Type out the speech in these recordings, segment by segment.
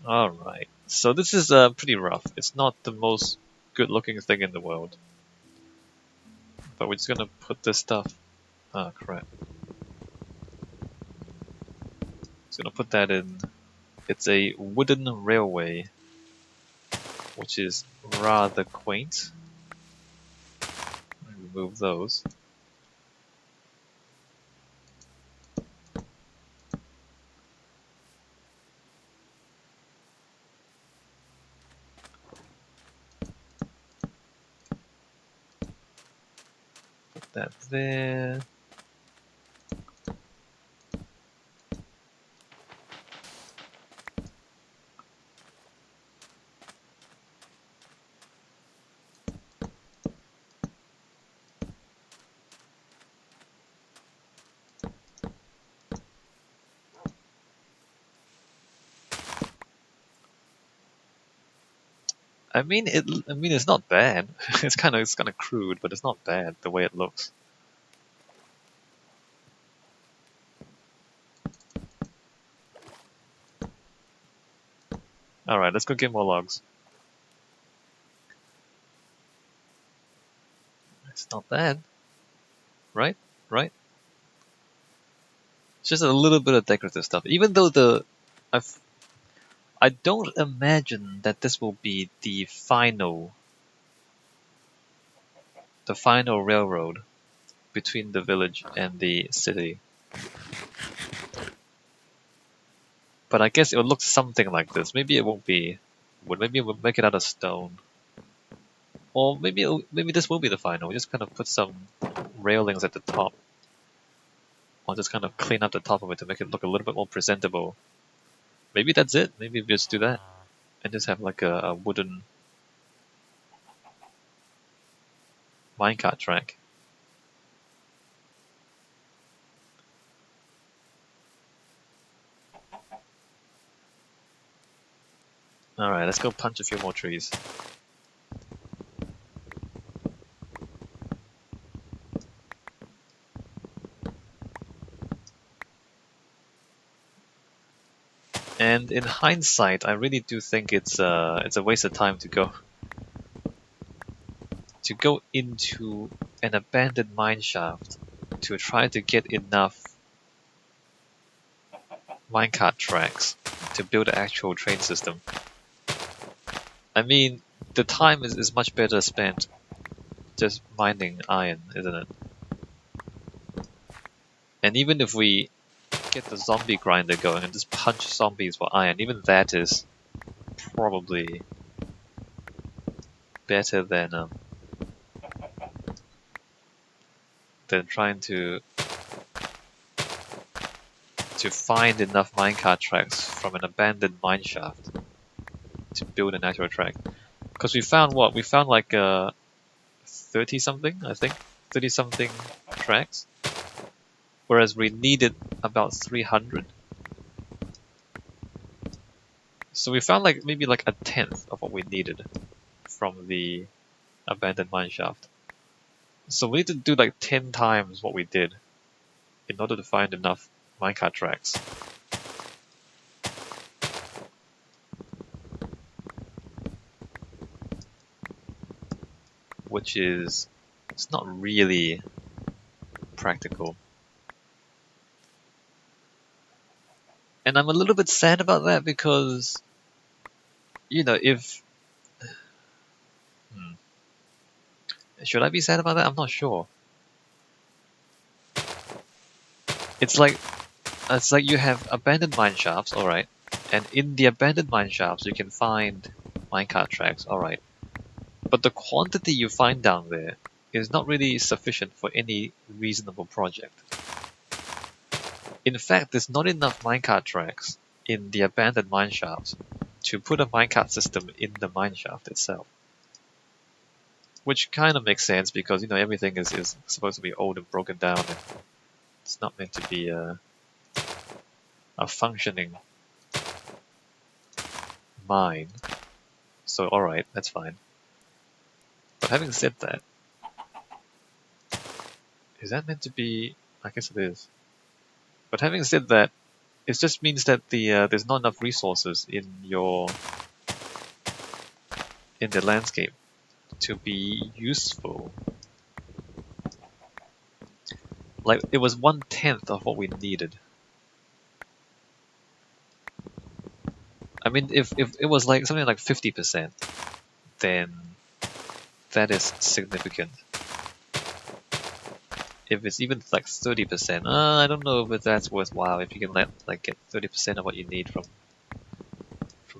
Alright, so this is pretty rough. It's not the most good looking thing in the world. But we're just gonna put this stuff. Ah, crap. Just gonna put that in. It's a wooden railway, which is rather quaint. Remove those. Put that there. I mean, it's not bad. It's kind of crude, but it's not bad the way it looks. All right, let's go get more logs. It's not bad, right? Right? It's just a little bit of decorative stuff. Even though I've, I don't imagine that this will be the final railroad between the village and the city. But I guess it will look something like this. Maybe it won't be wood. Maybe we'll make it out of stone. Or maybe this will be the final. We just kind of put some railings at the top. Or just kind of clean up the top of it to make it look a little bit more presentable. Maybe that's it. Maybe we just do that. And just have like a wooden minecart track. Alright, let's go punch a few more trees. And in hindsight, I really do think it's a waste of time to go into an abandoned mine shaft to try to get enough minecart tracks to build an actual train system. I mean, the time is much better spent just mining iron, isn't it? And even if we get the zombie grinder going and just punch zombies for iron, even that is probably better than trying to find enough minecart tracks from an abandoned mine shaft to build an actual track. Because we found what? We found like 30 something, I think. 30 something tracks. Whereas we needed about 300. So we found like maybe like a tenth of what we needed from the abandoned mine shaft. So we need to do like 10 times what we did in order to find enough minecart tracks. Which is, it's not really practical. And I'm a little bit sad about that because, if... Should I be sad about that? I'm not sure. It's like you have abandoned mine shafts, alright. And in the abandoned mine shafts you can find minecart tracks, alright. But the quantity you find down there is not really sufficient for any reasonable project. In fact, there's not enough minecart tracks in the abandoned mine shafts to put a minecart system in the mine shaft itself. Which kind of makes sense because, everything is supposed to be old and broken down and it's not meant to be a functioning mine. So, alright, that's fine. But having said that, is that meant to be... I guess it is. But having said that, It just means that there's not enough resources in the landscape to be useful. Like it was 1/10 of what we needed. I mean, if it was like something like 50%, then that is significant. If it's even like 30%, I don't know if that's worthwhile. If you can get 30% of what you need from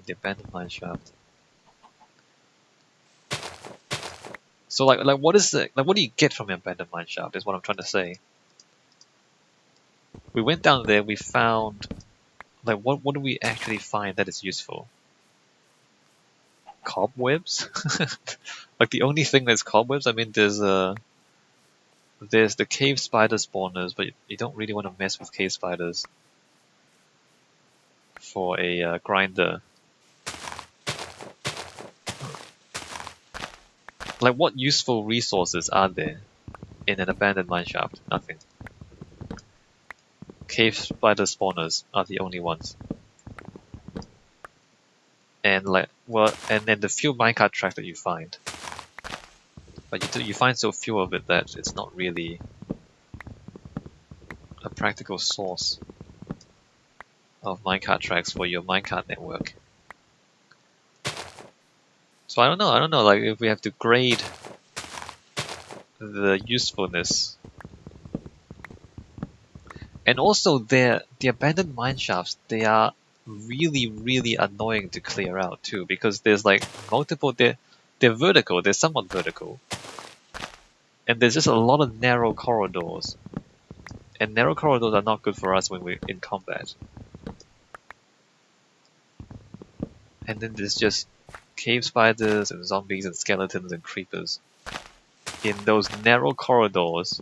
the abandoned mine shaft. So like what do you get from the abandoned mine shaft? Is what I'm trying to say. We went down there. We found like what do we actually find that is useful? Cobwebs? Like the only thing that's cobwebs. I mean, there's the cave spider spawners, but you don't really want to mess with cave spiders for a grinder. Like, what useful resources are there in an abandoned mineshaft? Nothing. Cave spider spawners are the only ones. And and then the few minecart tracks that you find. But you find so few of it that it's not really a practical source of minecart tracks for your minecart network. So I don't know, like if we have to grade the usefulness. And also the abandoned mine shafts, they are really, really annoying to clear out too, because there's like multiple they're vertical, they're somewhat vertical. And there's just a lot of narrow corridors. And narrow corridors are not good for us when we're in combat. And then there's just cave spiders and zombies and skeletons and creepers in those narrow corridors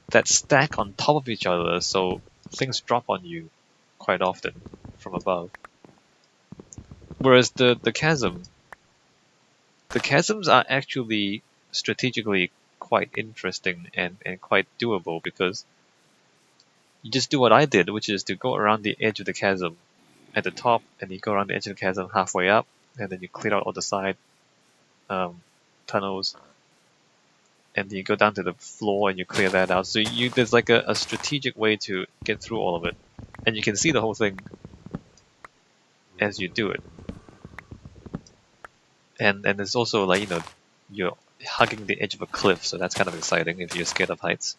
that stack on top of each other, so things drop on you quite often from above. Whereas the chasms are actually strategically quite interesting and quite doable, because you just do what I did, which is to go around the edge of the chasm at the top, and you go around the edge of the chasm halfway up, and then you clear out all the side tunnels, and you go down to the floor and you clear that out. So there's like a strategic way to get through all of it, and you can see the whole thing as you do it. And it's also like, you're hugging the edge of a cliff, so that's kind of exciting if you're scared of heights.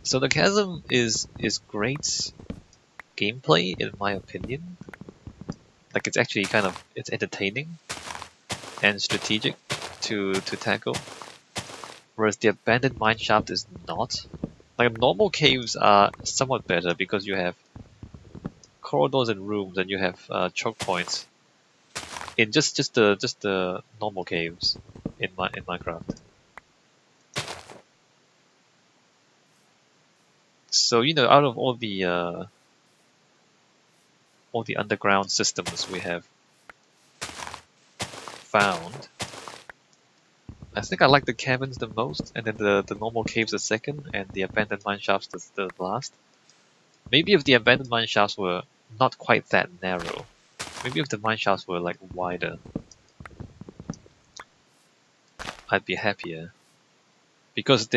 So the chasm is great gameplay in my opinion. Like it's actually it's entertaining and strategic to tackle. Whereas the abandoned mine shaft is not. Like normal caves are somewhat better because you have corridors and rooms, and you have choke points in just the normal caves in Minecraft. So out of all the underground systems we have found, I think I like the caverns the most, and then the normal caves the second, and the abandoned mine shafts the last. Maybe if the abandoned mine shafts were not quite that narrow, maybe if the mine shafts were like wider, I'd be happier. Because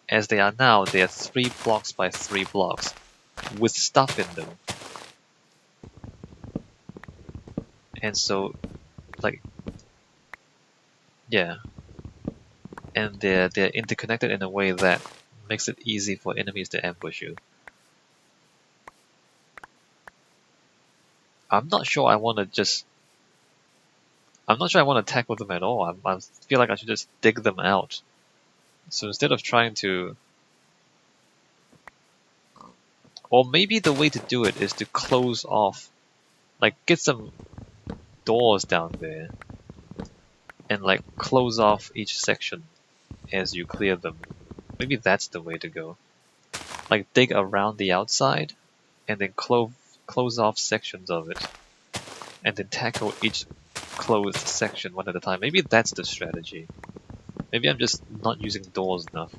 as they are now, they're 3 blocks by 3 blocks with stuff in them. And so, like, yeah. And they're interconnected in a way that makes it easy for enemies to ambush you. I'm not sure I want to tackle them at all. I feel like I should just dig them out. So instead of trying to... Or maybe the way to do it is to close off, like get some doors down there, and like close off each section as you clear them. Maybe that's the way to go. Like dig around the outside, and then close off sections of it, and then tackle each closed section one at a time. Maybe that's the strategy. Maybe I'm just not using doors enough.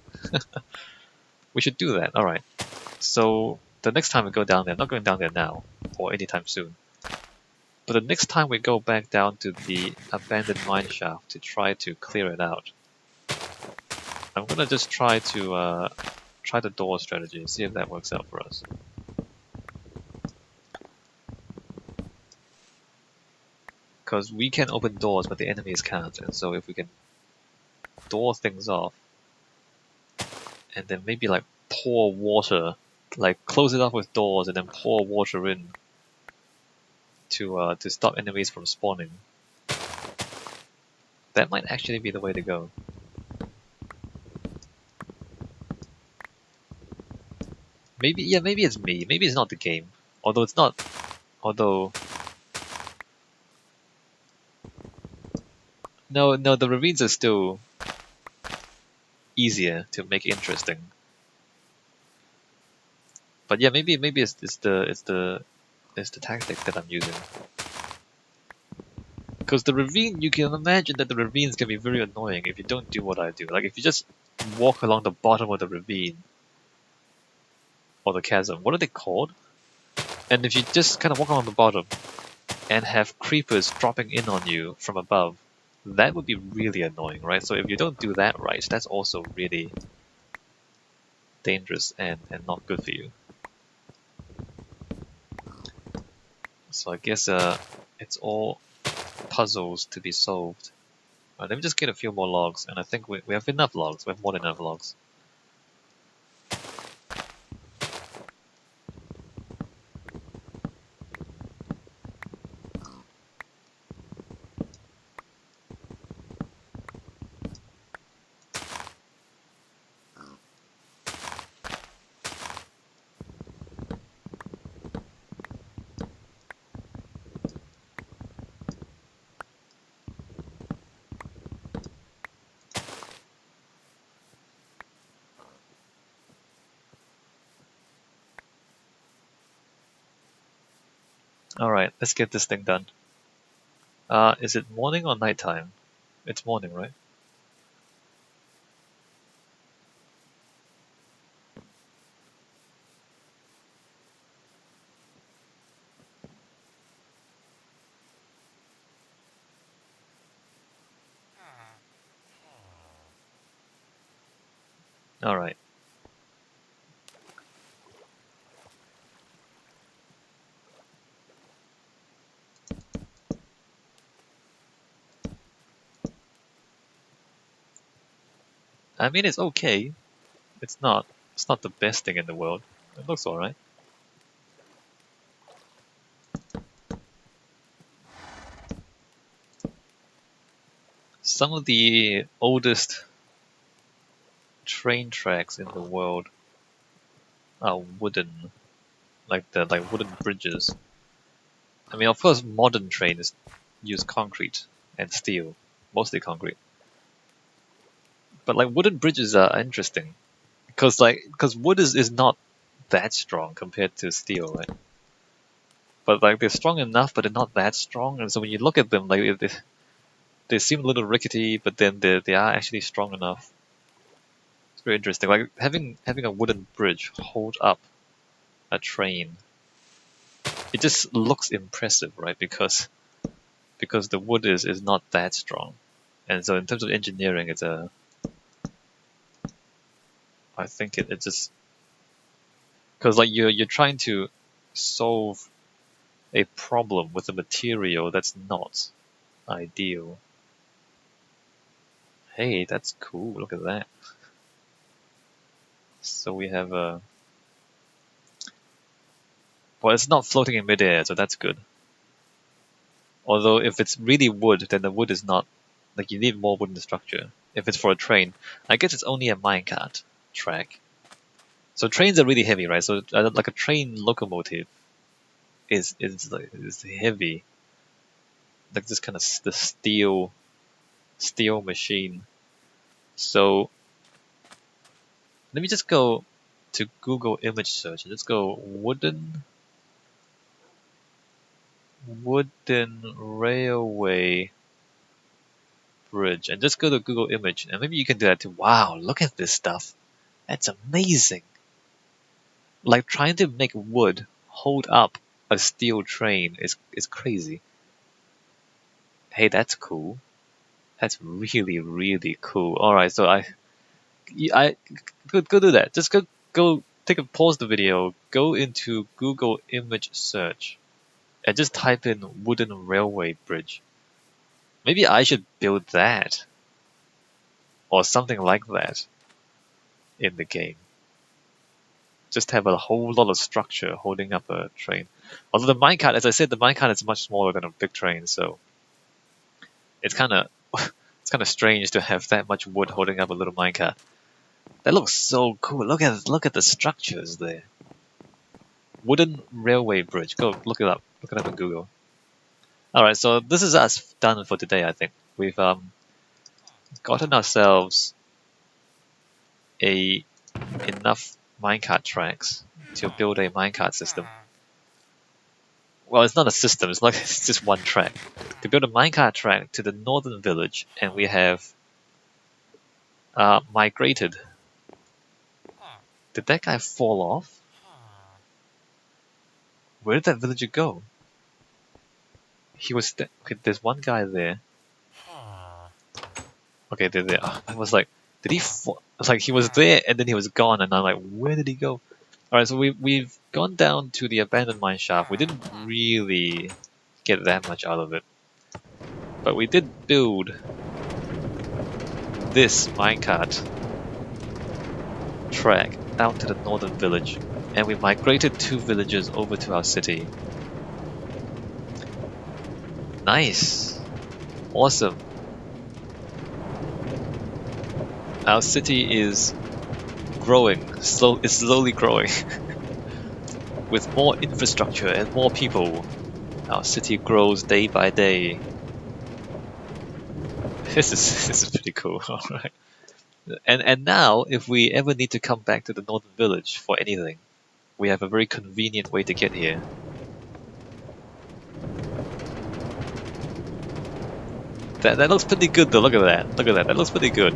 We should do that. Alright. So the next time we go down there, I'm not going down there now or anytime soon. But the next time we go back down to the abandoned mine shaft to try to clear it out, I'm gonna just try the door strategy and see if that works out for us. Because we can open doors, but the enemies can't, and so if we can door things off, and then maybe like pour water, like close it off with doors and then pour water in to stop enemies from spawning, that might actually be the way to go. Maybe, yeah, maybe it's me. Maybe it's not the game. Although it's not. Although. No, the ravines are still easier to make interesting. But yeah, maybe it's the tactic that I'm using. Because the ravine, you can imagine that the ravines can be very annoying if you don't do what I do. Like if you just walk along the bottom of the ravine or the chasm, what are they called? And if you just kind of walk along the bottom and have creepers dropping in on you from above, that would be really annoying, right? So if you don't do that right, that's also really dangerous and not good for you. So I guess it's all puzzles to be solved. Let me just get a few more logs, and I think we have enough logs. We have more than enough logs. Alright, let's get this thing done. Is it morning or nighttime? It's morning, right? Alright. I mean, it's okay. It's not the best thing in the world. It looks alright. Some of the oldest train tracks in the world are wooden, like wooden bridges. I mean, of course, modern trains use concrete and steel, mostly concrete. But like wooden bridges are interesting because wood is not that strong compared to steel, right? But like they're strong enough, but they're not that strong. And so when you look at them, like they seem a little rickety, but then they are actually strong enough. It's very interesting. Like having a wooden bridge hold up a train, it just looks impressive, right? Because the wood is not that strong, and so in terms of engineering, I think it just because like you're trying to solve a problem with a material that's not ideal. Hey, that's cool. Look at that. So we have a well, it's not floating in midair, so that's good. Although if it's really wood, then the wood is not like you need more wood in the structure. If it's for a train, I guess it's only a minecart track. So trains are really heavy, right? So like a train locomotive is heavy, like this kind of the steel machine. So let me just go to Google image search and just go wooden railway bridge and just go to Google image and maybe you can do that too. Wow, look at this stuff. That's amazing. Like trying to make wood hold up a steel train is crazy. Hey, that's cool. That's really, really cool. Alright, so I go do that. Just go take a pause the video, go into Google image search, and just type in wooden railway bridge. Maybe I should build that or something like that in the game. Just have a whole lot of structure holding up a train. Although the minecart, as I said, the minecart is much smaller than a big train, so it's kind of it's kind of strange to have that much wood holding up a little minecart. That looks so cool. Look at the structures there. Wooden railway bridge. Go look it up. Look it up on Google. All right, so this is us done for today. I think we've gotten ourselves a enough minecart tracks to build a minecart system. Well, it's not a system. It's like it's just one track to build a minecart track to the northern village, and we have migrated. Did that guy fall off? Where did that villager go? He was okay, there's one guy there. Okay, there. I was like, did he fall? It's like he was there and then he was gone, and I'm like, where did he go? All right, so we've gone down to the abandoned mine shaft. We didn't really get that much out of it, but we did build this minecart track down to the northern village, and we migrated 2 villagers over to our city. Nice, awesome. Our city is growing. It's slowly growing. With more infrastructure and more people, our city grows day by day. This is pretty cool. All right. And now, if we ever need to come back to the northern village for anything, we have a very convenient way to get here. That looks pretty good though. Look at that. Look at that. That looks pretty good.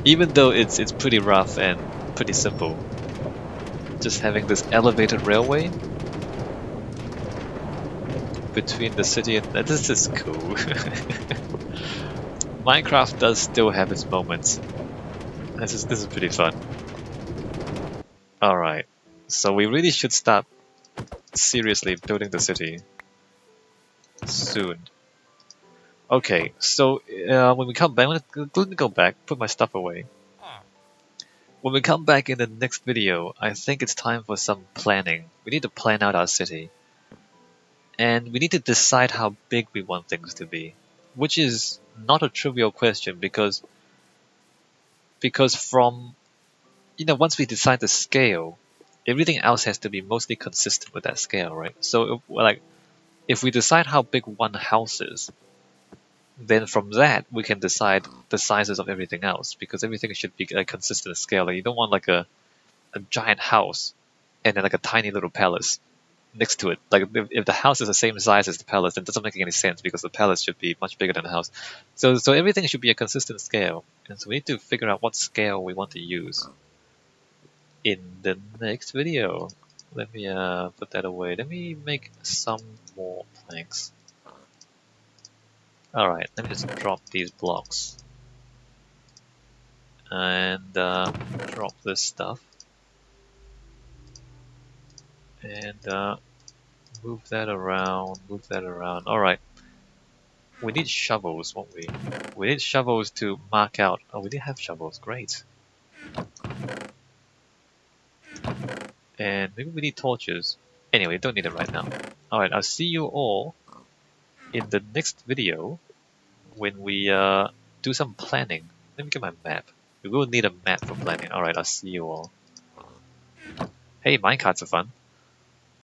Even though it's pretty rough and pretty simple. Just having this elevated railway between the city and this is cool. Minecraft does still have its moments. This is pretty fun. Alright, so we really should start seriously building the city soon. Okay, so when we come back, let me go back, put my stuff away. When we come back in the next video, I think it's time for some planning. We need to plan out our city. And we need to decide how big we want things to be. Which is not a trivial question because from, once we decide the scale, everything else has to be mostly consistent with that scale, right? So if we decide how big one house is, then from that we can decide the sizes of everything else, because everything should be a consistent scale. Like you don't want like a giant house and then like a tiny little palace next to it. Like if the house is the same size as the palace, then it doesn't make any sense because the palace should be much bigger than the house. So everything should be a consistent scale, and so we need to figure out what scale we want to use in the next video. Let me put that away. Let me make some more planks. Alright, let me just drop these blocks. And drop this stuff. And move that around, Alright. We need shovels, won't we? We need shovels to mark out. Oh, we did have shovels, great. And maybe we need torches. Anyway, don't need it right now. Alright, I'll see you all in the next video when we do some planning. Let me get my map. We will need a map for planning. Alright, I'll see you all. Hey, minecarts are fun.